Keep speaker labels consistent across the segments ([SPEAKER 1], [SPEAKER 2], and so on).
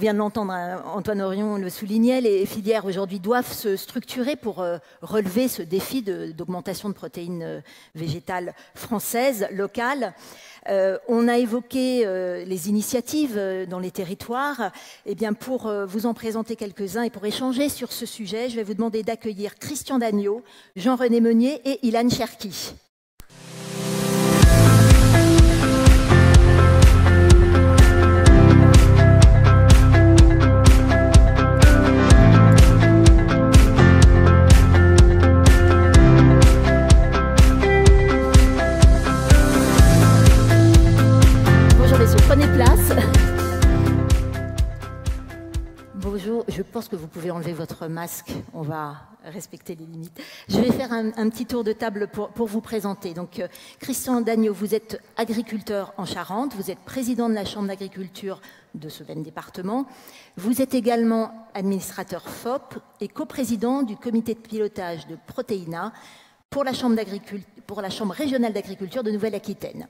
[SPEAKER 1] vient de l'entendre, hein, Antoine Orion le soulignait, les filières aujourd'hui doivent se structurer pour relever ce défi d'augmentation de protéines végétales françaises, locales. On a évoqué les initiatives dans les territoires. Eh bien, pour vous en présenter quelques-uns et pour échanger sur ce sujet, je vais vous demander d'accueillir Christian Dagneau, Jean-René Meunier et Ilan Cherki. Prenez place. Bonjour, je pense que vous pouvez enlever votre masque, on va respecter les limites. Je vais faire un petit tour de table pour vous présenter. Donc, Christian Dagneau, vous êtes agriculteur en Charente, vous êtes président de la Chambre d'agriculture de ce même département. Vous êtes également administrateur FOP et coprésident du comité de pilotage de Protéina pour la Chambre régionale d'agriculture de Nouvelle-Aquitaine.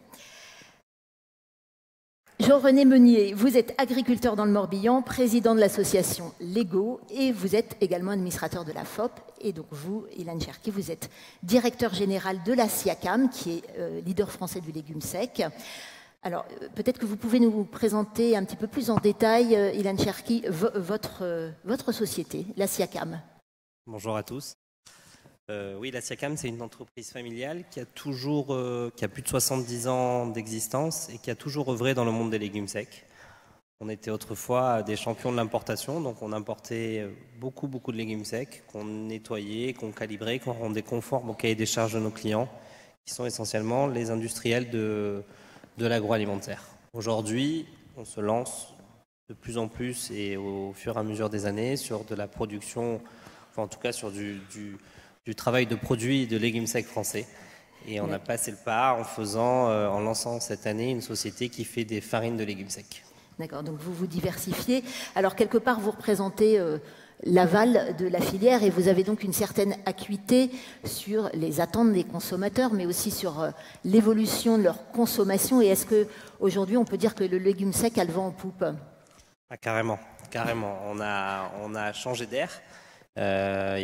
[SPEAKER 1] Jean-René Meunier, vous êtes agriculteur dans le Morbihan, président de l'association Lego et vous êtes également administrateur de la FOP. Et donc vous, Ilan Cherki, vous êtes directeur général de la SIACAM, qui est leader français du légume sec. Alors peut-être que vous pouvez nous présenter un petit peu plus en détail, Ilan Cherki, votre société, la SIACAM.
[SPEAKER 2] Bonjour à tous. Oui, la SIACAM, c'est une entreprise familiale qui a plus de 70 ans d'existence et qui a toujours œuvré dans le monde des légumes secs. On était autrefois des champions de l'importation, donc on importait beaucoup de légumes secs qu'on nettoyait, qu'on calibrait, qu'on rendait conformes au cahier des charges de nos clients, qui sont essentiellement les industriels de l'agroalimentaire. Aujourd'hui, on se lance de plus en plus et au fur et à mesure des années sur de la production, enfin en tout cas sur du travail de produits de légumes secs français. Et on a passé le pas en lançant cette année une société qui fait des farines de légumes secs.
[SPEAKER 1] D'accord, donc vous vous diversifiez. Alors quelque part, vous représentez l'aval de la filière et vous avez donc une certaine acuité sur les attentes des consommateurs, mais aussi sur l'évolution de leur consommation. Et est-ce qu'aujourd'hui, on peut dire que le légume sec a le vent en poupe?
[SPEAKER 2] Ah, carrément. On a changé d'air. Il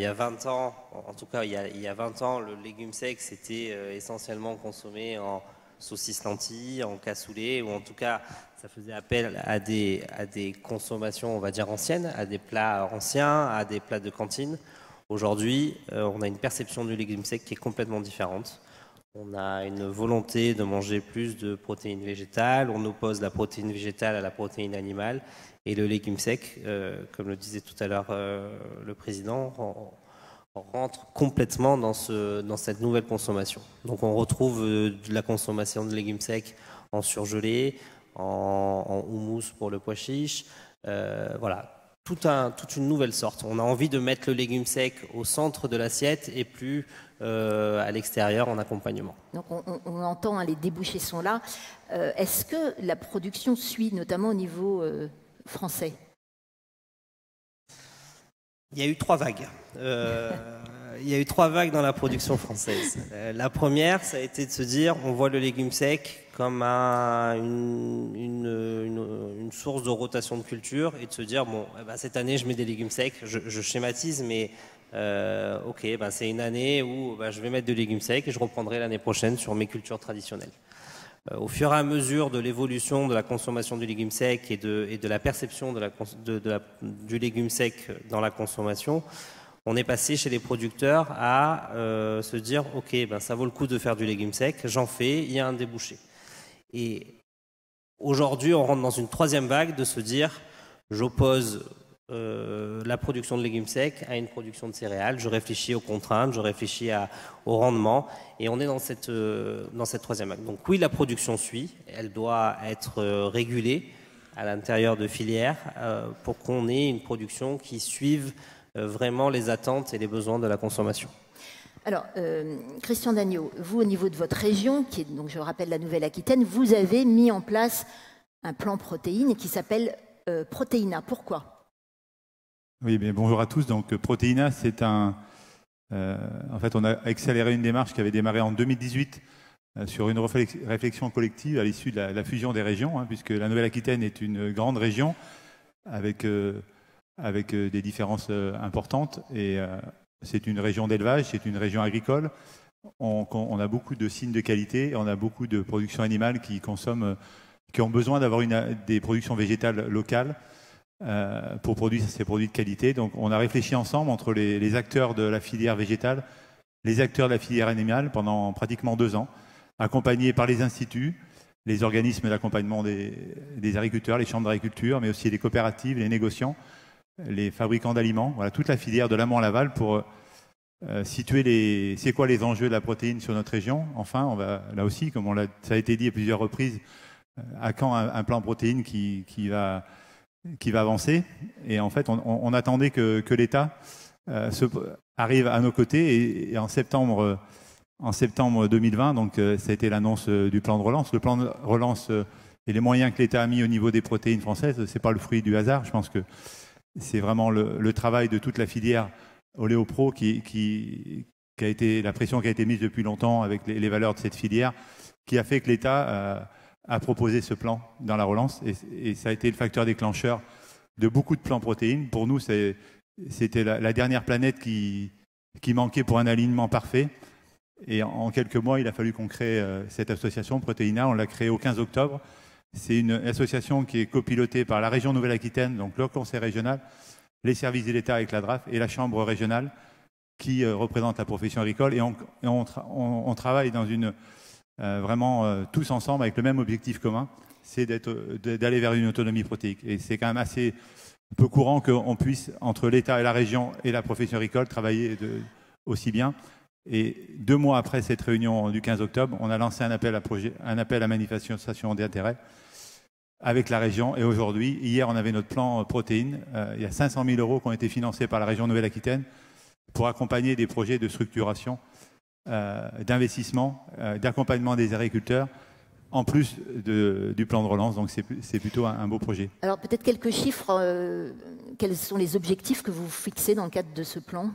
[SPEAKER 2] y a 20 ans, en tout cas il y a 20 ans, le légume sec c'était essentiellement consommé en saucisse lentille, en cassoulet, ou en tout cas ça faisait appel à des consommations, on va dire anciennes, à des plats anciens, à des plats de cantine. Aujourd'hui, on a une perception du légume sec qui est complètement différente. On a une volonté de manger plus de protéines végétales, on oppose la protéine végétale à la protéine animale. Et le légume sec, comme le disait tout à l'heure le président, rentre complètement dans cette nouvelle consommation. Donc on retrouve de la consommation de légumes secs en surgelé, en houmous pour le pois chiche, voilà, toute une nouvelle sorte. On a envie de mettre le légume sec au centre de l'assiette et plus à l'extérieur en accompagnement.
[SPEAKER 1] Donc on entend, hein, les débouchés sont là. Est-ce que la production suit, notamment au niveau français?
[SPEAKER 2] Il y a eu 3 vagues. Il y a eu 3 vagues dans la production française. La première, ça a été de se dire, on voit le légume sec comme une source de rotation de culture et de se dire, bon, cette année, je mets des légumes secs. Je schématise, mais ok, c'est une année où je vais mettre des légumes secs et je reprendrai l'année prochaine sur mes cultures traditionnelles. Au fur et à mesure de l'évolution de la consommation du légume sec et de la perception du légume sec dans la consommation, on est passé chez les producteurs à se dire « Ok, ça vaut le coup de faire du légume sec, j'en fais, il y a un débouché ». Et aujourd'hui, on rentre dans une 3e vague de se dire « J'oppose la production de légumes secs à une production de céréales, je réfléchis aux contraintes, je réfléchis au rendement, et on est dans cette 3e vague. Donc oui, la production suit, elle doit être régulée à l'intérieur de filières pour qu'on ait une production qui suive vraiment les attentes et les besoins de la consommation.
[SPEAKER 1] Alors, Christian Dagneau, vous, au niveau de votre région, qui est, donc, je rappelle, la Nouvelle-Aquitaine, vous avez mis en place un plan protéines qui s'appelle Protéina. Pourquoi ?
[SPEAKER 3] Oui, mais bonjour à tous. Donc, Protéina, c'est en fait, on a accéléré une démarche qui avait démarré en 2018 sur une réflexion collective à l'issue de la fusion des régions, puisque la Nouvelle-Aquitaine est une grande région avec des différences importantes. Et c'est une région d'élevage, c'est une région agricole. On a beaucoup de signes de qualité, on a beaucoup de productions animales qui ont besoin d'avoir des productions végétales locales pour produire ces produits de qualité. Donc on a réfléchi ensemble entre les acteurs de la filière végétale, les acteurs de la filière animale pendant pratiquement 2 ans, accompagnés par les instituts, les organismes d'accompagnement des agriculteurs, les chambres d'agriculture, mais aussi les coopératives, les négociants, les fabricants d'aliments, voilà, toute la filière de l'amont à l'aval pour situer c'est quoi les enjeux de la protéine sur notre région. Enfin, on va là aussi, comme ça a été dit à plusieurs reprises, à quand un plan protéine qui va avancer. Et en fait, on attendait que l'État arrive à nos côtés. Et en septembre 2020, donc ça a été l'annonce du plan de relance. Le plan de relance et les moyens que l'État a mis au niveau des protéines françaises, c'est pas le fruit du hasard. Je pense que c'est vraiment le travail de toute la filière Oléopro qui a été la pression qui a été mise depuis longtemps avec les valeurs de cette filière, qui a fait que l'État a proposé ce plan dans la relance. Et ça a été le facteur déclencheur de beaucoup de plans protéines. Pour nous, c'était la dernière planète qui manquait pour un alignement parfait. Et en quelques mois, il a fallu qu'on crée cette association Protéina. On l'a créée au 15 octobre. C'est une association qui est copilotée par la région Nouvelle-Aquitaine, donc le conseil régional, les services de l'État avec la DRAF et la chambre régionale qui représente la profession agricole. Et on travaille dans vraiment tous ensemble avec le même objectif commun, c'est d'aller vers une autonomie protéique. Et c'est quand même assez peu courant qu'on puisse, entre l'État et la région et la profession agricole, travailler aussi bien. Et 2 mois après cette réunion du 15 octobre, on a lancé un appel à manifestation d'intérêt avec la région. Et aujourd'hui, hier, on avait notre plan protéines. Il y a 500 000 € qui ont été financés par la région Nouvelle-Aquitaine pour accompagner des projets de structuration, d'investissement, d'accompagnement des agriculteurs, en plus du plan de relance. Donc c'est plutôt un beau projet.
[SPEAKER 1] Alors peut-être quelques chiffres. Quels sont les objectifs que vous fixez dans le cadre de ce plan ?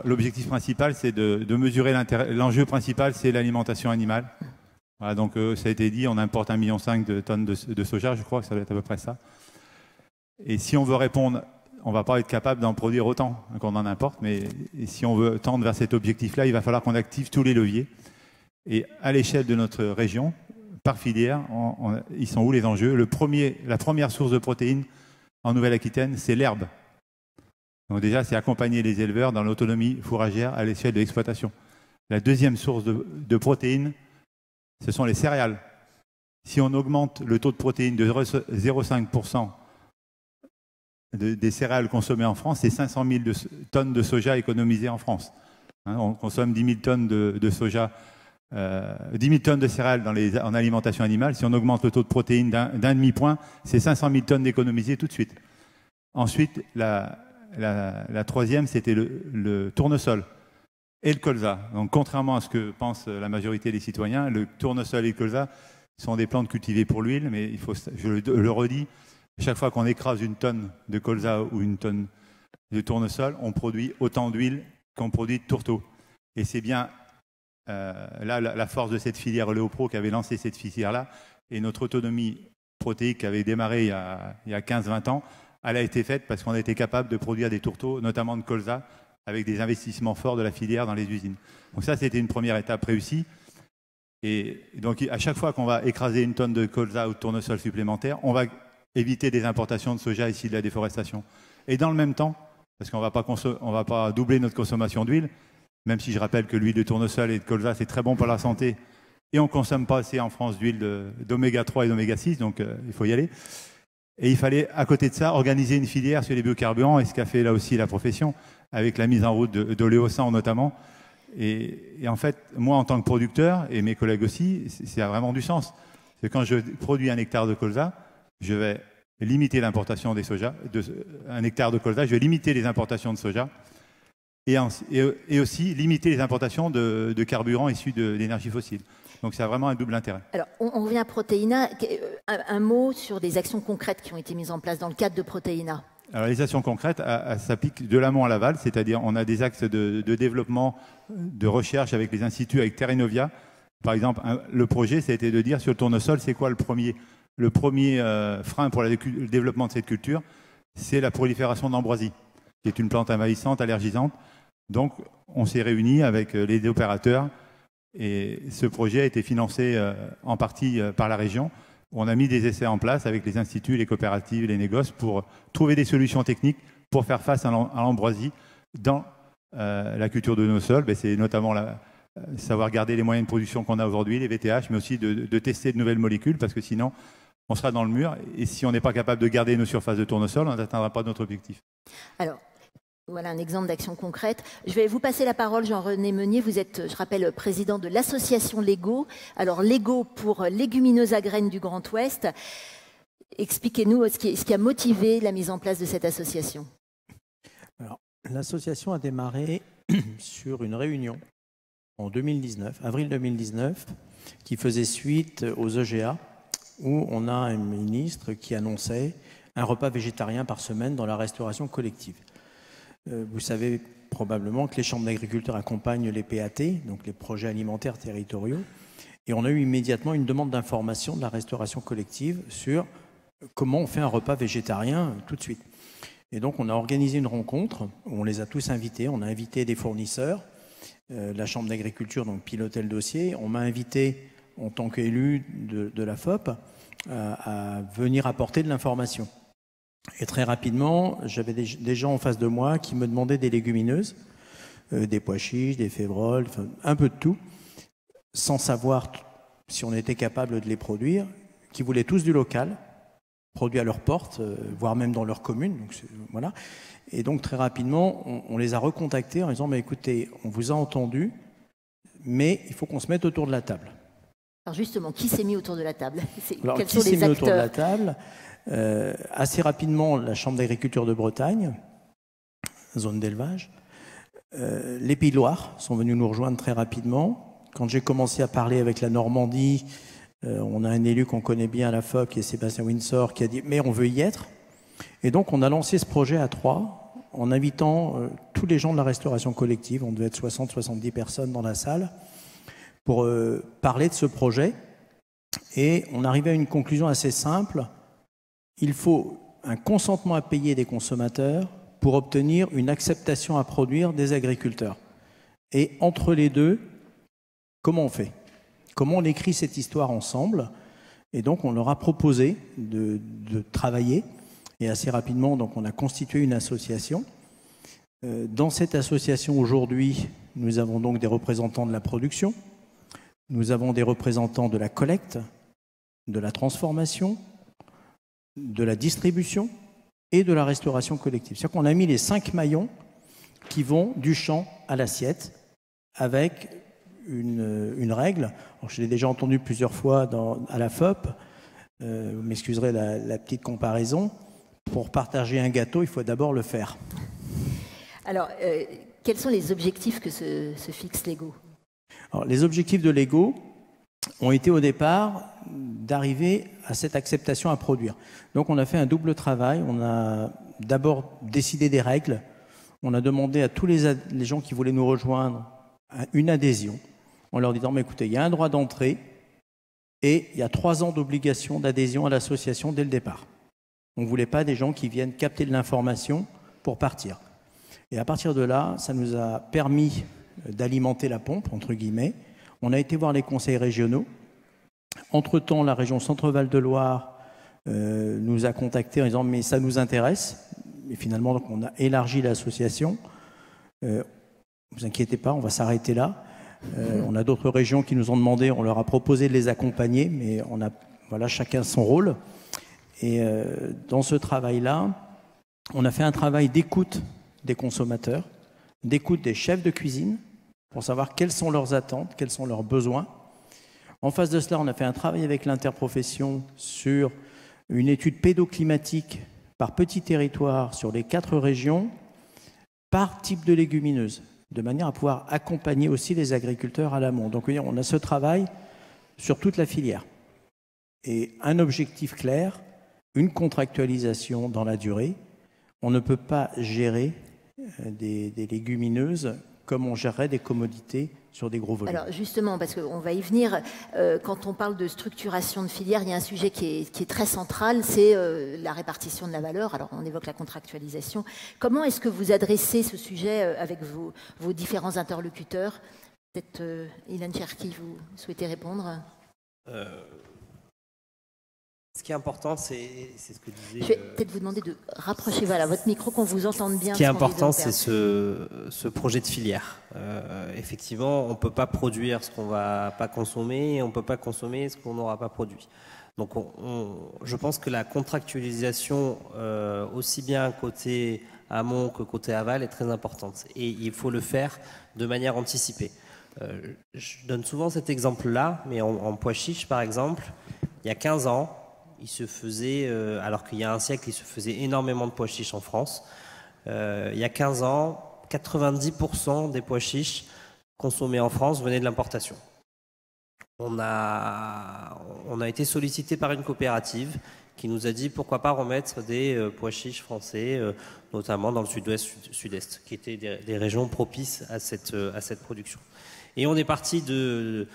[SPEAKER 3] L'objectif principal, c'est de mesurer l'intérêt. L'enjeu principal, c'est l'alimentation animale. Voilà, donc ça a été dit, on importe 1,5 million de tonnes de soja, je crois que ça doit être à peu près ça. Et si on veut répondre, on ne va pas être capable d'en produire autant qu'on en importe, mais si on veut tendre vers cet objectif-là, il va falloir qu'on active tous les leviers. Et à l'échelle de notre région, par filière, ils sont où les enjeux ? La première source de protéines en Nouvelle-Aquitaine, c'est l'herbe. Donc déjà, c'est accompagner les éleveurs dans l'autonomie fourragère à l'échelle de l'exploitation. La deuxième source de protéines, ce sont les céréales. Si on augmente le taux de protéines de 0,5% des céréales consommées en France, c'est 500 000 tonnes de soja économisées en France. On consomme 10 000 tonnes de soja, 10 000 tonnes de céréales en alimentation animale. Si on augmente le taux de protéines d'un demi-point, c'est 500 000 tonnes d'économisées tout de suite. Ensuite, la troisième, c'était le tournesol et le colza. Donc, contrairement à ce que pense la majorité des citoyens, le tournesol et le colza sont des plantes cultivées pour l'huile, mais je le redis, chaque fois qu'on écrase une tonne de colza ou une tonne de tournesol, on produit autant d'huile qu'on produit de tourteau. Et c'est bien là la force de cette filière Oléopro qui avait lancé cette filière-là, et notre autonomie protéique qui avait démarré il y a 15-20 ans, elle a été faite parce qu'on a été capable de produire des tourteaux, notamment de colza, avec des investissements forts de la filière dans les usines. Donc ça, c'était une première étape réussie. Et donc, à chaque fois qu'on va écraser une tonne de colza ou de tournesol supplémentaire, on va éviter des importations de soja ici de la déforestation. Et dans le même temps, parce qu'on ne va pas doubler notre consommation d'huile, même si je rappelle que l'huile de tournesol et de colza, c'est très bon pour la santé, et on ne consomme pas assez en France d'huile d'oméga 3 et d'oméga 6, donc il faut y aller. Et il fallait, à côté de ça, organiser une filière sur les biocarburants, et ce qu'a fait là aussi la profession, avec la mise en route d'Oléosan notamment. Et en fait, moi, en tant que producteur, et mes collègues aussi, ça a vraiment du sens. C'est quand je produis 1 hectare de colza, je vais limiter l'importation des soja. 1 hectare de colza, je vais limiter les importations de soja. Et aussi limiter les importations de carburants issus d'énergie fossile. Donc ça a vraiment un double intérêt.
[SPEAKER 1] Alors, on revient à Protéina. Un mot sur des actions concrètes qui ont été mises en place dans le cadre de Protéina. Alors,
[SPEAKER 3] les actions concrètes s'appliquent de l'amont à l'aval, c'est-à-dire on a des axes de développement, de recherche avec les instituts, avec Terrenovia. Par exemple, le projet, ça a été de dire sur le tournesol, c'est quoi le premier le premier frein pour le développement de cette culture, c'est la prolifération d'ambroisie, qui est une plante envahissante, allergisante. Donc, on s'est réunis avec les opérateurs et ce projet a été financé en partie par la région. On a mis des essais en place avec les instituts, les coopératives, les négoces pour trouver des solutions techniques pour faire face à l'ambroisie dans la culture de nos sols. C'est notamment savoir garder les moyens de production qu'on a aujourd'hui, les VTH, mais aussi de tester de nouvelles molécules parce que sinon, on sera dans le mur. Et si on n'est pas capable de garder nos surfaces de tournesol, on n'atteindra pas notre objectif.
[SPEAKER 1] Alors, voilà un exemple d'action concrète. Je vais vous passer la parole, Jean-René Meunier. Vous êtes, je rappelle, président de l'association Lego. Alors, Lego pour Légumineuses à graines du Grand Ouest. Expliquez-nous ce qui a motivé la mise en place de cette association.
[SPEAKER 4] Alors, l'association a démarré sur une réunion en 2019, avril 2019, qui faisait suite aux EGA, où on a un ministre qui annonçait un repas végétarien par semaine dans la restauration collective. Vous savez probablement que les chambres d'agriculteurs accompagnent les PAT, donc les projets alimentaires territoriaux, et on a eu immédiatement une demande d'information de la restauration collective sur comment on fait un repas végétarien tout de suite. Et donc on a organisé une rencontre où on les a tous invités, on a invité des fournisseurs, la chambre d'agriculture donc pilotait le dossier, on m'a invité en tant qu'élu de la FOP à venir apporter de l'information. Et très rapidement, j'avais des gens en face de moi qui me demandaient des légumineuses, des pois chiches, des févroles, un peu de tout, sans savoir si on était capable de les produire, qui voulaient tous du local, produit à leur porte, voire même dans leur commune. Donc, voilà. Et donc très rapidement, on les a recontactés en disant « écoutez, on vous a entendu, mais il faut qu'on se mette autour de la table ».
[SPEAKER 1] Alors justement, qui s'est mis autour de la table?
[SPEAKER 4] Alors,
[SPEAKER 1] quels
[SPEAKER 4] qui
[SPEAKER 1] sont
[SPEAKER 4] s'est
[SPEAKER 1] les
[SPEAKER 4] mis
[SPEAKER 1] acteurs
[SPEAKER 4] autour de la table? Assez rapidement, la Chambre d'agriculture de Bretagne, zone d'élevage. Les Pays de Loire sont venus nous rejoindre très rapidement. Quand j'ai commencé à parler avec la Normandie, on a un élu qu'on connaît bien à la FOP, qui est Sébastien Windsor, qui a dit « mais on veut y être ». Et donc on a lancé ce projet à 3 en invitant tous les gens de la restauration collective, on devait être 60-70 personnes dans la salle, pour parler de ce projet. Et on arrivait à une conclusion assez simple. Il faut un consentement à payer des consommateurs pour obtenir une acceptation à produire des agriculteurs. Et entre les deux, comment on fait? Comment on écrit cette histoire ensemble? Et donc on leur a proposé de travailler. Et assez rapidement, donc, on a constitué une association. Dans cette association, aujourd'hui, nous avons donc des représentants de la production, nous avons des représentants de la collecte, de la transformation, de la distribution et de la restauration collective. C'est-à-dire qu'on a mis les 5 maillons qui vont du champ à l'assiette avec une règle. Alors, je l'ai déjà entendu plusieurs fois à la FOP, vous m'excuserez la petite comparaison. Pour partager un gâteau, il faut d'abord le faire.
[SPEAKER 1] Alors, quels sont les objectifs que se fixe Lego?
[SPEAKER 4] Alors, les objectifs de Lego ont été au départ d'arriver à cette acceptation à produire. Donc on a fait un double travail. On a d'abord décidé des règles. On a demandé à tous les gens qui voulaient nous rejoindre une adhésion en leur disant mais écoutez, il y a un droit d'entrée et il y a 3 ans d'obligation d'adhésion à l'association dès le départ. On ne voulait pas des gens qui viennent capter de l'information pour partir. Et à partir de là, ça nous a permis d'alimenter la pompe, entre guillemets. On a été voir les conseils régionaux. Entre-temps, la région Centre-Val de Loire nous a contactés en disant « mais ça nous intéresse ». Et finalement, donc, on a élargi l'association. Ne vous inquiétez pas, on va s'arrêter là. On a d'autres régions qui nous ont demandé, on leur a proposé de les accompagner, mais on a voilà, chacun son rôle. Et dans ce travail-là, on a fait un travail d'écoute des consommateurs, d'écoute des chefs de cuisine, pour savoir quelles sont leurs attentes, quels sont leurs besoins. En face de cela, on a fait un travail avec l'interprofession sur une étude pédoclimatique par petit territoire sur les 4 régions, par type de légumineuse, de manière à pouvoir accompagner aussi les agriculteurs à l'amont. Donc on a ce travail sur toute la filière. Et un objectif clair, une contractualisation dans la durée. On ne peut pas gérer des légumineuses comme on gérerait des commodités sur des gros volumes.
[SPEAKER 1] Alors justement, parce qu'on va y venir, quand on parle de structuration de filière, il y a un sujet qui est très central, c'est la répartition de la valeur. Alors on évoque la contractualisation. Comment est-ce que vous adressez ce sujet avec vos différents interlocuteurs? Peut-être Ilan Cherki, vous souhaitez répondre?
[SPEAKER 2] Ce qui est important, c'est ce que disait...
[SPEAKER 1] Je vais peut-être vous demander de rapprocher votre micro, qu'on vous entende bien.
[SPEAKER 2] Ce qui est important, c'est ce projet de filière. Effectivement, on ne peut pas produire ce qu'on ne va pas consommer et on ne peut pas consommer ce qu'on n'aura pas produit. Donc je pense que la contractualisation, aussi bien côté amont que côté aval, est très importante. Et il faut le faire de manière anticipée. Je donne souvent cet exemple-là, mais en pois chiche, par exemple, il y a 15 ans, il se faisait, alors qu'il y a un siècle, il se faisait énormément de pois chiches en France. Il y a 15 ans, 90% des pois chiches consommés en France venaient de l'importation. On a été sollicité par une coopérative qui nous a dit pourquoi pas remettre des pois chiches français, notamment dans le sud-ouest, sud-est, qui étaient des régions propices à cette production. Et on est parti de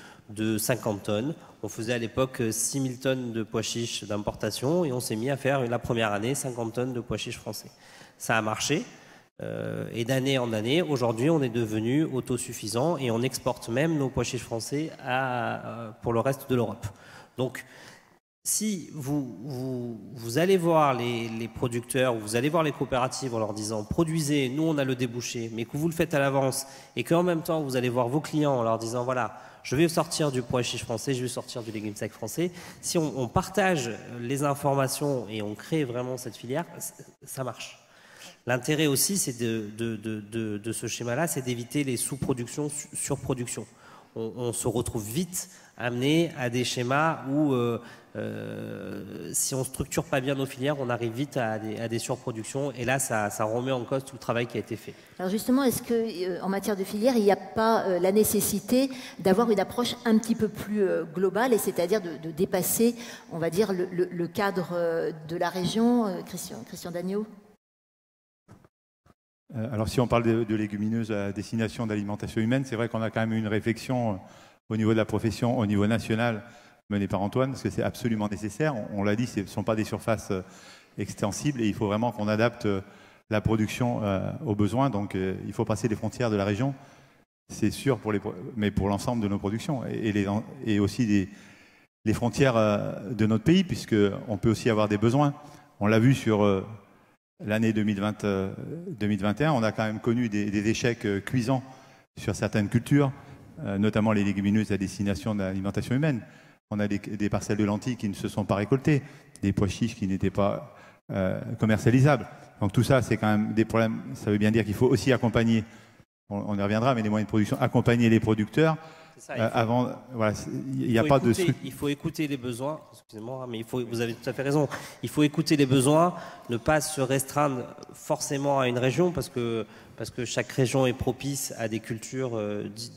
[SPEAKER 2] 50 tonnes. On faisait à l'époque 6000 tonnes de pois chiches d'importation et on s'est mis à faire la première année 50 tonnes de pois chiches français. Ça a marché et d'année en année, aujourd'hui on est devenu autosuffisant et on exporte même nos pois chiches français pour le reste de l'Europe. Donc si vous allez voir les producteurs, vous allez voir les coopératives en leur disant produisez, nous on a le débouché, mais que vous le faites à l'avance et qu'en même temps vous allez voir vos clients en leur disant voilà, je vais sortir du pois chiche français, je vais sortir du légume sec français. Si on partage les informations et on crée vraiment cette filière, ça marche. L'intérêt aussi, c'est de ce schéma-là, c'est d'éviter les sous-productions, surproductions. On se retrouve vite amené à des schémas où, si on ne structure pas bien nos filières, on arrive vite à des surproductions. Et là, ça remet en cause tout le travail qui a été fait.
[SPEAKER 1] Alors justement, est-ce qu'en matière de filière, il n'y a pas la nécessité d'avoir une approche un petit peu plus globale, et c'est-à-dire de dépasser, on va dire, le cadre de la région? Christian Dagneau?
[SPEAKER 3] Alors si on parle de légumineuses à destination d'alimentation humaine, c'est vrai qu'on a quand même une réflexion au niveau de la profession, au niveau national, menée par Antoine, parce que c'est absolument nécessaire. On l'a dit, ce ne sont pas des surfaces extensibles et il faut vraiment qu'on adapte la production aux besoins. Donc il faut passer les frontières de la région, c'est sûr, mais pour l'ensemble de nos productions et aussi les frontières de notre pays, puisqu'on peut aussi avoir des besoins. On l'a vu sur... l'année 2021, on a quand même connu des échecs cuisants sur certaines cultures, notamment les légumineuses à destination de l'alimentation humaine. On a des parcelles de lentilles qui ne se sont pas récoltées, des pois chiches qui n'étaient pas commercialisables. Donc tout ça, c'est quand même des problèmes. Ça veut bien dire qu'il faut aussi accompagner, on y reviendra, mais les moyens de production, accompagner les producteurs. Avant, voilà, il n'y a pas de...
[SPEAKER 2] Il faut écouter les besoins, excusez-moi, mais vous avez tout à fait raison. Il faut écouter les besoins, ne pas se restreindre forcément à une région, parce que chaque région est propice à des cultures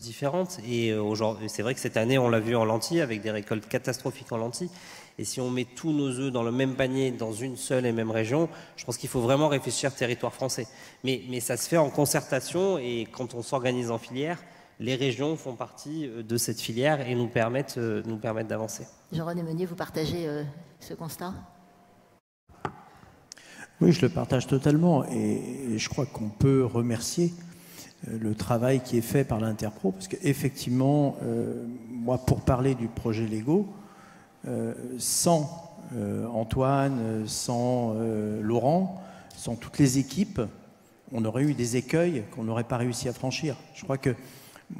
[SPEAKER 2] différentes. Et aujourd'hui, c'est vrai que cette année, on l'a vu en lentilles, avec des récoltes catastrophiques en lentilles. Et si on met tous nos œufs dans le même panier, dans une seule et même région, je pense qu'il faut vraiment réfléchir territoire français. Mais ça se fait en concertation, et quand on s'organise en filière, les régions font partie de cette filière et nous permettent d'avancer.
[SPEAKER 1] Jean-René Meunier, vous partagez ce constat?
[SPEAKER 4] Oui, je le partage totalement et je crois qu'on peut remercier le travail qui est fait par l'Interpro, parce qu'effectivement, moi, pour parler du projet Lego, sans Antoine, sans Laurent, sans toutes les équipes, on aurait eu des écueils qu'on n'aurait pas réussi à franchir. Je crois que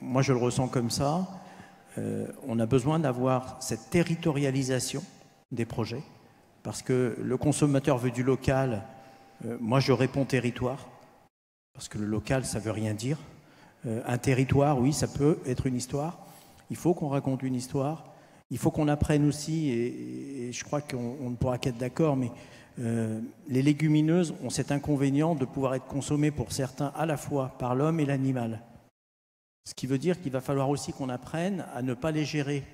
[SPEAKER 4] moi, je le ressens comme ça. On a besoin d'avoir cette territorialisation des projets, parce que le consommateur veut du local. Moi, je réponds territoire, parce que le local, ça ne veut rien dire. Un territoire, oui, ça peut être une histoire. Il faut qu'on raconte une histoire. Il faut qu'on apprenne aussi, et je crois qu'on ne pourra qu'être d'accord, mais les légumineuses ont cet inconvénient de pouvoir être consommées pour certains à la fois par l'homme et l'animal. Ce qui veut dire qu'il va falloir aussi qu'on apprenne à ne pas les gérer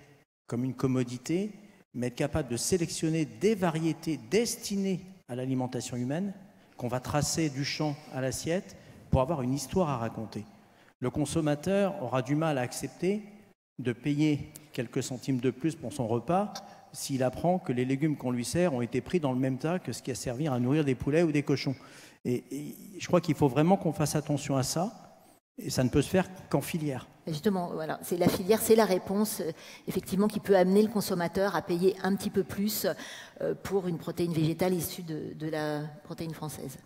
[SPEAKER 4] comme une commodité, mais être capable de sélectionner des variétés destinées à l'alimentation humaine, qu'on va tracer du champ à l'assiette pour avoir une histoire à raconter. le consommateur aura du mal à accepter de payer quelques centimes de plus pour son repas s'il apprend que les légumes qu'on lui sert ont été pris dans le même tas que ce qui a servi à nourrir des poulets ou des cochons. Et je crois qu'il faut vraiment qu'on fasse attention à ça, et ça ne peut se faire qu'en filière.
[SPEAKER 1] Justement, voilà, c'est la filière, c'est la réponse, effectivement, qui peut amener le consommateur à payer un petit peu plus pour une protéine végétale issue de la protéine française,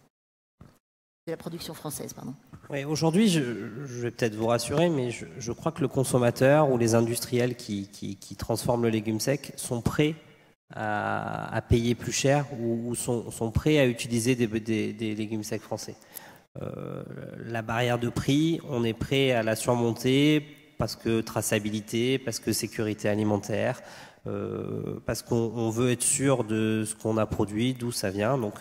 [SPEAKER 1] de la production française, pardon.
[SPEAKER 2] Oui, aujourd'hui, je vais peut-être vous rassurer, mais je crois que le consommateur ou les industriels qui transforment le légume sec sont prêts à payer plus cher ou sont prêts à utiliser des légumes secs français. La barrière de prix, on est prêt à la surmonter parce que traçabilité, parce que sécurité alimentaire, parce qu'on veut être sûr de ce qu'on a produit, d'où ça vient. Donc,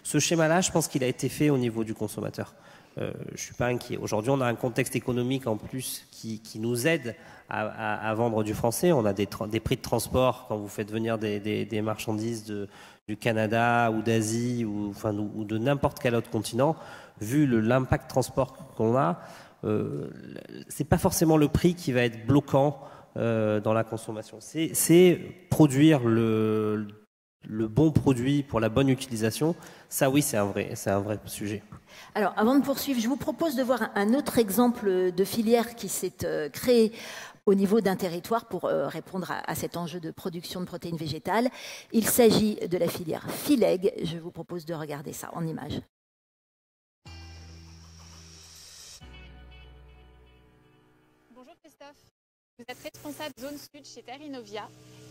[SPEAKER 2] ce schéma-là, je pense qu'il a été fait au niveau du consommateur. Je ne suis pas inquiet. Aujourd'hui, on a un contexte économique en plus qui nous aide à vendre du français. On a des prix de transport quand vous faites venir des marchandises du Canada ou d'Asie ou de n'importe quel autre continent. Vu l'impact transport qu'on a, c'est pas forcément le prix qui va être bloquant dans la consommation. C'est produire le bon produit pour la bonne utilisation. Ça, oui, c'est un vrai sujet.
[SPEAKER 1] Alors, avant de poursuivre, je vous propose de voir un autre exemple de filière qui s'est créée au niveau d'un territoire pour répondre à cet enjeu de production de protéines végétales. Il s'agit de la filière Fileg. Je vous propose de regarder ça en images.
[SPEAKER 5] Bonjour Christophe, vous êtes responsable zone sud chez Terrinovia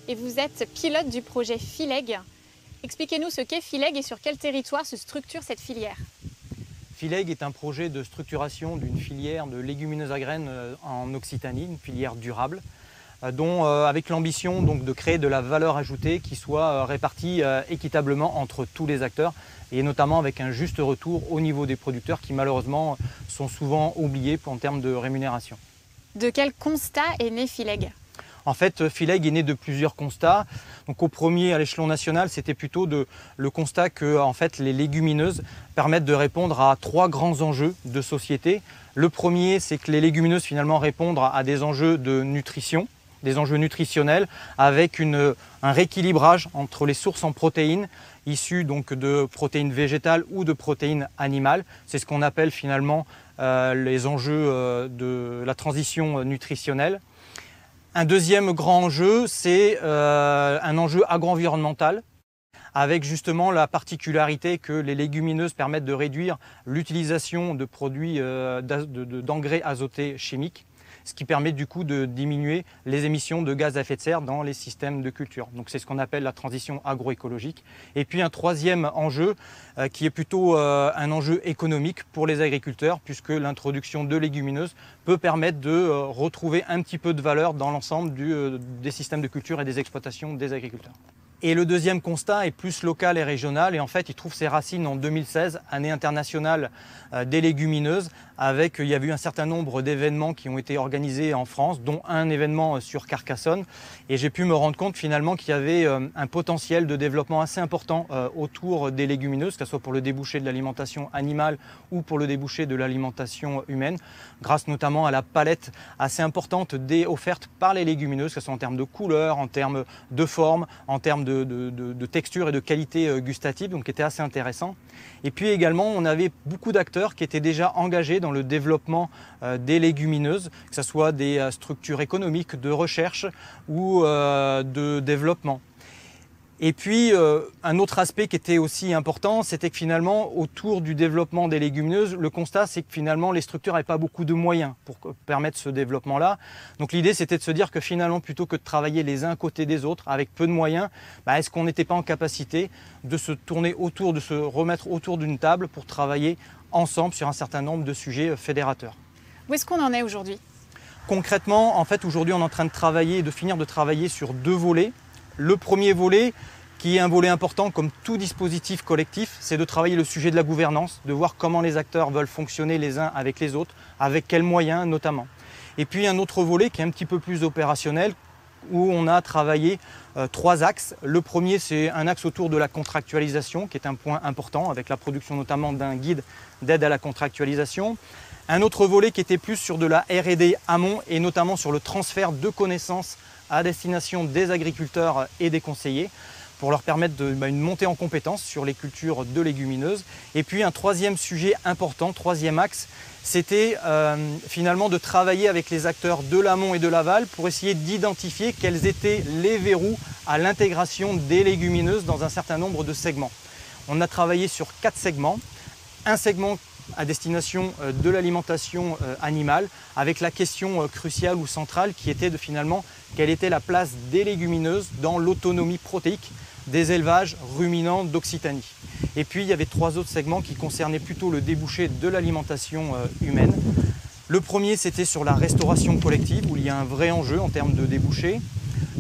[SPEAKER 5] et vous êtes pilote du projet Fileg. Expliquez-nous ce qu'est Fileg et sur quel territoire se structure cette filière.
[SPEAKER 6] Fileg est un projet de structuration d'une filière de légumineuses à graines en Occitanie, une filière durable, dont avec l'ambition donc de créer de la valeur ajoutée qui soit répartie équitablement entre tous les acteurs et notamment avec un juste retour au niveau des producteurs qui malheureusement sont souvent oubliés en termes de rémunération.
[SPEAKER 5] De quel constat est né Fileg ?
[SPEAKER 6] En fait, Fileg est né de plusieurs constats. Donc, au premier, à l'échelon national, c'était plutôt le constat que en fait, les légumineuses permettent de répondre à 3 grands enjeux de société. Le premier, c'est que les légumineuses finalement répondent à des enjeux de nutrition, des enjeux nutritionnels, avec un rééquilibrage entre les sources en protéines, issues donc de protéines végétales ou de protéines animales. C'est ce qu'on appelle finalement les enjeux de la transition nutritionnelle. Un deuxième grand enjeu, c'est un enjeu agro-environnemental, avec justement la particularité que les légumineuses permettent de réduire l'utilisation de produits d'engrais azotés chimiques, ce qui permet du coup de diminuer les émissions de gaz à effet de serre dans les systèmes de culture. Donc c'est ce qu'on appelle la transition agroécologique. Et puis un troisième enjeu qui est plutôt un enjeu économique pour les agriculteurs, puisque l'introduction de légumineuses peut permettre de retrouver un petit peu de valeur dans l'ensemble des systèmes de culture et des exploitations des agriculteurs. Et le deuxième constat est plus local et régional, et en fait il trouve ses racines en 2016, année internationale des légumineuses, il y a eu un certain nombre d'événements qui ont été organisés en France, dont un événement sur Carcassonne, et j'ai pu me rendre compte finalement qu'il y avait un potentiel de développement assez important autour des légumineuses, que ce soit pour le débouché de l'alimentation animale ou pour le débouché de l'alimentation humaine, grâce notamment à la palette assez importante offerte par les légumineuses, que ce soit en termes de couleur, en termes de forme, en termes de texture et de qualité gustative, donc qui était assez intéressant. Et puis également, on avait beaucoup d'acteurs qui étaient déjà engagés dans le développement des légumineuses, que ce soit des structures économiques, de recherche ou de développement. Et puis, un autre aspect qui était aussi important, c'était que finalement, autour du développement des légumineuses, le constat, c'est que finalement, les structures n'avaient pas beaucoup de moyens pour permettre ce développement-là. Donc l'idée, c'était de se dire que finalement, plutôt que de travailler les uns à côté des autres, avec peu de moyens, est-ce qu'on n'était pas en capacité de se tourner autour, de se remettre autour d'une table pour travailler ensemble sur un certain nombre de sujets fédérateurs.
[SPEAKER 5] Où est-ce qu'on en est aujourd'hui ?
[SPEAKER 6] Concrètement, en fait, aujourd'hui, on est en train de finir de travailler sur 2 volets. Le premier volet, qui est un volet important comme tout dispositif collectif, c'est de travailler le sujet de la gouvernance, de voir comment les acteurs veulent fonctionner les uns avec les autres, avec quels moyens notamment. Et puis un autre volet qui est un petit peu plus opérationnel, où on a travaillé 3 axes. Le premier, c'est un axe autour de la contractualisation, qui est un point important, avec la production notamment d'un guide d'aide à la contractualisation. Un autre volet qui était plus sur de la R&D amont et notamment sur le transfert de connaissances à destination des agriculteurs et des conseillers pour leur permettre une montée en compétences sur les cultures de légumineuses. Et puis un troisième sujet important, troisième axe, c'était finalement de travailler avec les acteurs de l'amont et de l'aval pour essayer d'identifier quels étaient les verrous à l'intégration des légumineuses dans un certain nombre de segments. On a travaillé sur 4 segments. Un segment à destination de l'alimentation animale, avec la question cruciale ou centrale qui était de finalement quelle était la place des légumineuses dans l'autonomie protéique des élevages ruminants d'Occitanie. Et puis il y avait 3 autres segments qui concernaient plutôt le débouché de l'alimentation humaine. Le premier, c'était sur la restauration collective, où il y a un vrai enjeu en termes de débouché.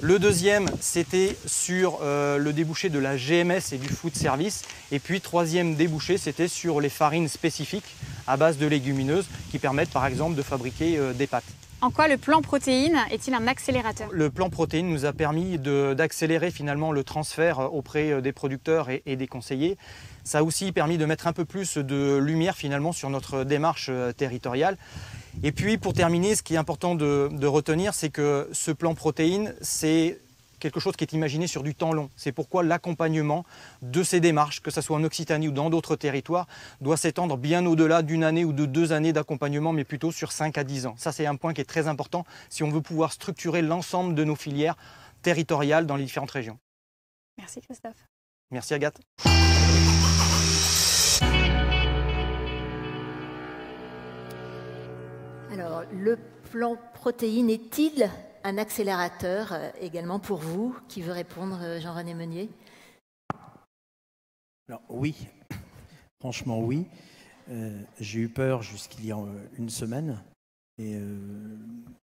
[SPEAKER 6] Le deuxième, c'était sur le débouché de la GMS et du food service. Et puis, troisième débouché, c'était sur les farines spécifiques à base de légumineuses qui permettent par exemple de fabriquer des pâtes.
[SPEAKER 5] En quoi le plan protéines est-il un accélérateur?
[SPEAKER 6] Le plan protéines nous a permis d'accélérer finalement le transfert auprès des producteurs et des conseillers. Ça a aussi permis de mettre un peu plus de lumière finalement sur notre démarche territoriale. Et puis pour terminer, ce qui est important de retenir, c'est que ce plan protéines, c'est quelque chose qui est imaginé sur du temps long. C'est pourquoi l'accompagnement de ces démarches, que ce soit en Occitanie ou dans d'autres territoires, doit s'étendre bien au-delà d'une année ou de 2 années d'accompagnement, mais plutôt sur 5 à 10 ans. Ça, c'est un point qui est très important si on veut pouvoir structurer l'ensemble de nos filières territoriales dans les différentes régions.
[SPEAKER 5] Merci Christophe.
[SPEAKER 6] Merci Agathe.
[SPEAKER 1] Alors, le plan protéines est-il un accélérateur également pour vous? Qui veut répondre, Jean-René Meunier?
[SPEAKER 4] Alors, oui, franchement oui. J'ai eu peur jusqu'il y a une semaine. Et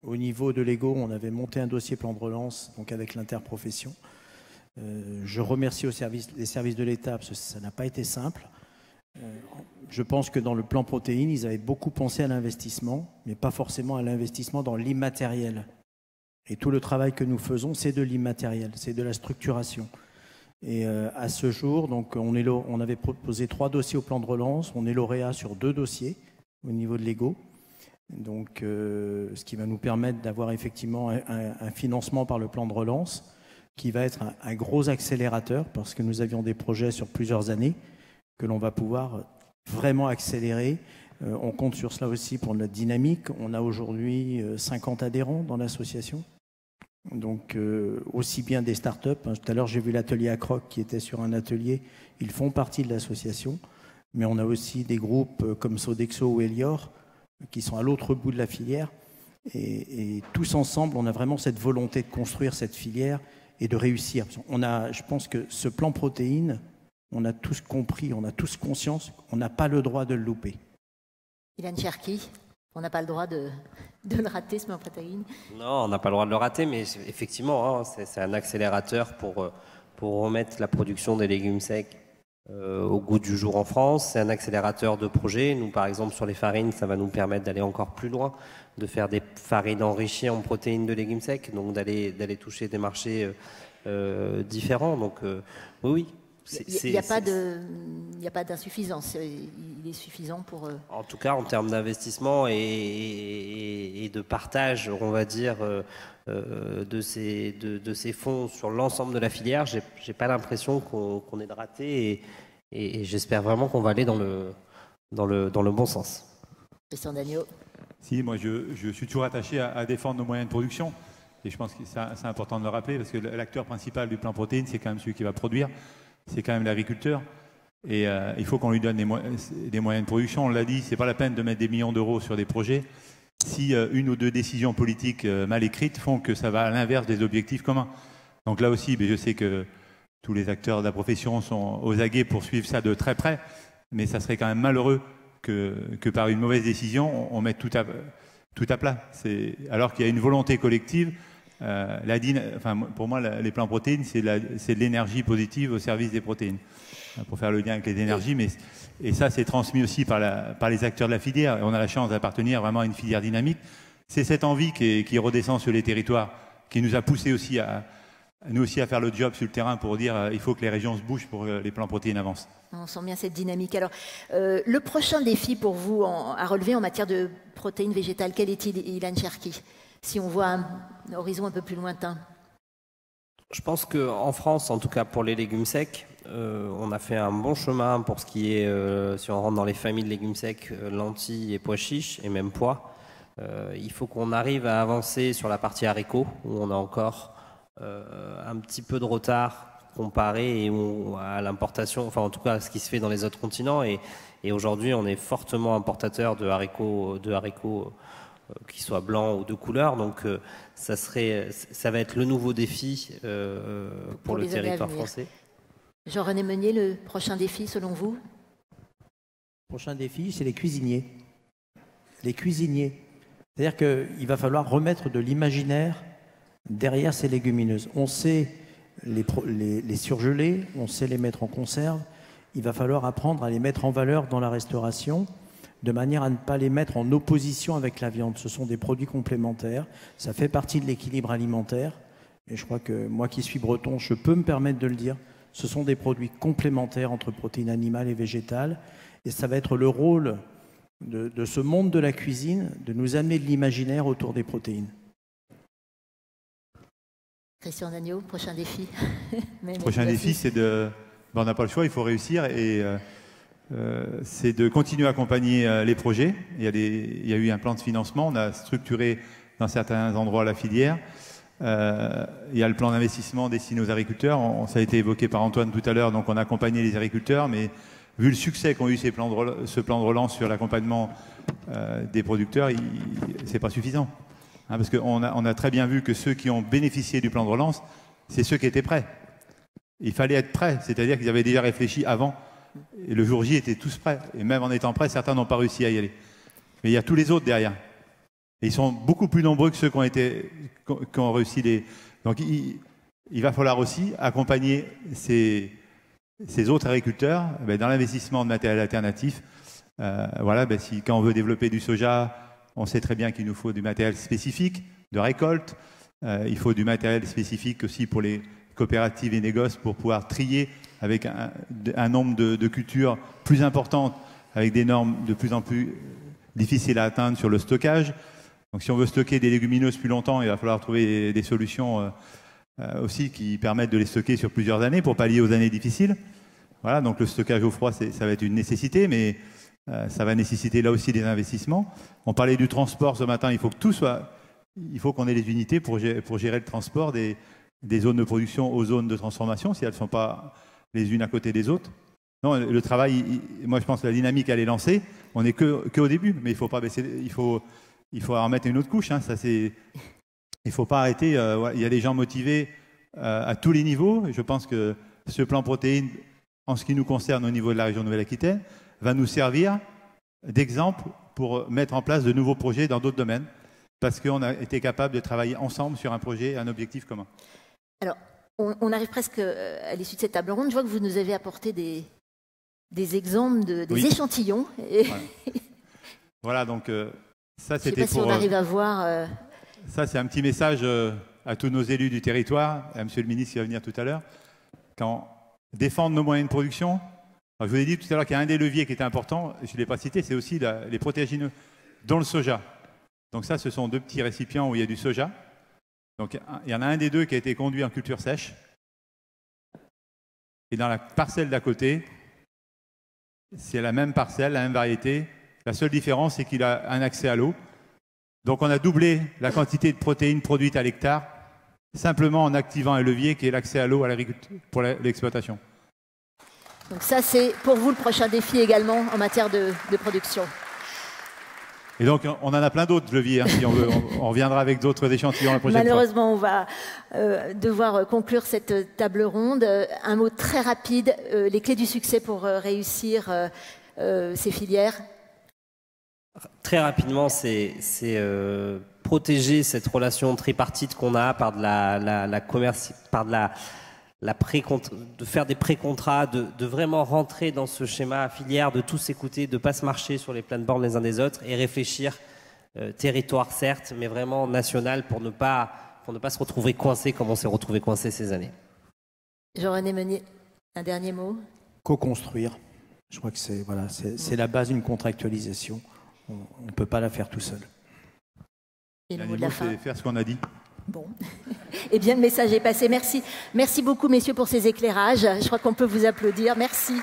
[SPEAKER 4] au niveau de l'EGO, on avait monté un dossier plan de relance donc avec l'interprofession. Je remercie les services de l'État parce que ça n'a pas été simple. Je pense que dans le plan protéines, ils avaient beaucoup pensé à l'investissement, mais pas forcément à l'investissement dans l'immatériel. Et tout le travail que nous faisons, c'est de l'immatériel, c'est de la structuration. Et à ce jour, donc, on avait proposé 3 dossiers au plan de relance, on est lauréat sur 2 dossiers au niveau de l'EGO. Donc, ce qui va nous permettre d'avoir effectivement un financement par le plan de relance qui va être un gros accélérateur parce que nous avions des projets sur plusieurs années que l'on va pouvoir vraiment accélérer. On compte sur cela aussi pour notre dynamique. On a aujourd'hui 50 adhérents dans l'association. Donc, aussi bien des startups. Tout à l'heure, j'ai vu l'atelier Acroc qui était sur un atelier. Ils font partie de l'association. Mais on a aussi des groupes comme Sodexo ou Elior qui sont à l'autre bout de la filière. Et tous ensemble, on a vraiment cette volonté de construire cette filière et de réussir. Je pense que ce plan protéines, on a tous compris, on a tous conscience qu'on n'a pas le droit de le louper.
[SPEAKER 1] Ilan Cherki, on n'a pas le droit de le rater, ce plan protéines?
[SPEAKER 2] Non, on n'a pas le droit de le rater, mais effectivement, hein, c'est un accélérateur pour remettre la production des légumes secs au goût du jour en France. C'est un accélérateur de projet. Nous, par exemple, sur les farines, ça va nous permettre d'aller encore plus loin, de faire des farines enrichies en protéines de légumes secs, donc d'aller toucher des marchés différents. Donc oui.
[SPEAKER 1] Il n'y a pas d'insuffisance. Il est suffisant pour...
[SPEAKER 2] En tout cas, en termes d'investissement et de partage, on va dire, de ces fonds sur l'ensemble de la filière, j'ai pas l'impression qu'on est de raté et j'espère vraiment qu'on va aller dans le bon sens.
[SPEAKER 1] Christian Dagno.
[SPEAKER 3] Si, moi je suis toujours attaché à défendre nos moyens de production et je pense que c'est important de le rappeler parce que l'acteur principal du plan protéines, c'est quand même celui qui va produire. C'est quand même l'agriculteur et il faut qu'on lui donne des moyens de production. On l'a dit, c'est pas la peine de mettre des millions d'euros sur des projets si 1 ou 2 décisions politiques mal écrites font que ça va à l'inverse des objectifs communs. Donc là aussi, je sais que tous les acteurs de la profession sont aux aguets pour suivre ça de très près, mais ça serait quand même malheureux que par une mauvaise décision, on mette tout à plat. Alors qu'il y a une volonté collective. Pour moi, les plans protéines, c'est de l'énergie positive au service des protéines, pour faire le lien avec les énergies. Et ça, c'est transmis aussi par les acteurs de la filière. Et on a la chance d'appartenir vraiment à une filière dynamique. C'est cette envie qui redescend sur les territoires, qui nous a poussé aussi nous aussi à faire le job sur le terrain pour dire il faut que les régions se bougent pour que les plans protéines avancent.
[SPEAKER 1] On sent bien cette dynamique. Alors, le prochain défi pour vous à relever en matière de protéines végétales, quel est-il, Ilan Cherki, si on voit un horizon un peu plus lointain?
[SPEAKER 2] Je pense qu'en France, en tout cas pour les légumes secs, on a fait un bon chemin pour ce qui est, si on rentre dans les familles de légumes secs, lentilles et pois chiches, et même pois. Il faut qu'on arrive à avancer sur la partie haricots, où on a encore un petit peu de retard comparé à l'importation, enfin en tout cas à ce qui se fait dans les autres continents. Et aujourd'hui, on est fortement importateur de haricots qui soient blancs ou de couleur. Donc ça va être le nouveau défi pour le territoire français.
[SPEAKER 1] Jean-René Meunier, le prochain défi selon vous?
[SPEAKER 4] Le prochain défi, c'est les cuisiniers. Les cuisiniers. C'est-à-dire qu'il va falloir remettre de l'imaginaire derrière ces légumineuses. On sait les surgeler, on sait les mettre en conserve. Il va falloir apprendre à les mettre en valeur dans la restauration, de manière à ne pas les mettre en opposition avec la viande. Ce sont des produits complémentaires, ça fait partie de l'équilibre alimentaire. Et je crois que moi qui suis breton, je peux me permettre de le dire, ce sont des produits complémentaires entre protéines animales et végétales. Et ça va être le rôle de ce monde de la cuisine, de nous amener de l'imaginaire autour des protéines.
[SPEAKER 1] Christian Dagno, prochain défi.
[SPEAKER 3] Le prochain défi, c'est de... on n'a pas le choix, il faut réussir. Et c'est de continuer à accompagner les projets. Il y a eu un plan de financement, on a structuré dans certains endroits la filière. Il y a le plan d'investissement destiné aux agriculteurs. Ça a été évoqué par Antoine tout à l'heure, donc on a accompagné les agriculteurs, mais vu le succès qu'ont eu ce plan de relance sur l'accompagnement des producteurs, c'est pas suffisant. Hein, parce qu'on a très bien vu que ceux qui ont bénéficié du plan de relance, c'est ceux qui étaient prêts. Il fallait être prêt, c'est-à-dire qu'ils avaient déjà réfléchi avant. Et le jour J, étaient tous prêts. Et même en étant prêts, certains n'ont pas réussi à y aller. Mais il y a tous les autres derrière. Et ils sont beaucoup plus nombreux que ceux qui ont réussi les... Donc il va falloir aussi accompagner ces autres agriculteurs dans l'investissement de matériel alternatif. Quand on veut développer du soja, on sait très bien qu'il nous faut du matériel spécifique de récolte. Il faut du matériel spécifique aussi pour les coopératives et négoces pour pouvoir trier avec un nombre de cultures plus importantes, avec des normes de plus en plus difficiles à atteindre sur le stockage. Donc si on veut stocker des légumineuses plus longtemps, il va falloir trouver des solutions aussi qui permettent de les stocker sur plusieurs années pour pallier aux années difficiles. Voilà, donc le stockage au froid, ça va être une nécessité, mais ça va nécessiter là aussi des investissements. On parlait du transport ce matin, il faut qu'on ait les unités pour gérer le transport des zones de production aux zones de transformation, si elles ne sont pas les unes à côté des autres. Non, le travail, moi je pense que la dynamique elle est lancée, on n'est qu'au début, mais il ne faut pas baisser, il faut en mettre une autre couche. Hein, il ne faut pas arrêter, il y a des gens motivés à tous les niveaux, et je pense que ce plan protéines, en ce qui nous concerne au niveau de la région Nouvelle-Aquitaine, va nous servir d'exemple pour mettre en place de nouveaux projets dans d'autres domaines, parce qu'on a été capable de travailler ensemble sur un projet, un objectif commun.
[SPEAKER 1] Alors, on arrive presque à l'issue de cette table ronde. Je vois que vous nous avez apporté des exemples, des échantillons. Et
[SPEAKER 3] voilà, donc ça c'était
[SPEAKER 1] je ne sais pas si on arrive à voir...
[SPEAKER 3] Ça c'est un petit message à tous nos élus du territoire, à monsieur le ministre qui va venir tout à l'heure. Quand défendre nos moyens de production, alors, je vous ai dit tout à l'heure qu'il y a un des leviers qui était important, je ne l'ai pas cité, c'est aussi les protéagineux, dont le soja. Donc ça, ce sont deux petits récipients où il y a du soja. Donc il y en a un des deux qui a été conduit en culture sèche. Et dans la parcelle d'à côté, c'est la même parcelle, la même variété. La seule différence, c'est qu'il a un accès à l'eau. Donc on a doublé la quantité de protéines produites à l'hectare, simplement en activant un levier qui est l'accès à l'eau pour l'exploitation.
[SPEAKER 1] Donc ça, c'est pour vous le prochain défi également en matière de production.
[SPEAKER 3] Et donc, on en a plein d'autres leviers. Hein, si on veut, on reviendra avec d'autres échantillons la prochaine fois.
[SPEAKER 1] Malheureusement, on va devoir conclure cette table ronde. Un mot très rapide, les clés du succès pour réussir ces filières.
[SPEAKER 2] Très rapidement, c'est protéger cette relation tripartite qu'on a par de faire des pré-contrats, de vraiment rentrer dans ce schéma filière, de tous écouter, de ne pas se marcher sur les plates-bornes les uns des autres et réfléchir territoire certes, mais vraiment national pour ne pas se retrouver coincé comme on s'est retrouvé coincé ces années.
[SPEAKER 1] Jean-René Meunier, un dernier mot.
[SPEAKER 4] Co-construire. Je crois que c'est voilà, la base d'une contractualisation. On ne peut pas la faire tout seul.
[SPEAKER 1] Et le mot de la fin.
[SPEAKER 3] C'est faire ce qu'on a dit.
[SPEAKER 1] Bon. Eh bien, le message est passé. Merci. Merci beaucoup, messieurs, pour ces éclairages. Je crois qu'on peut vous applaudir. Merci.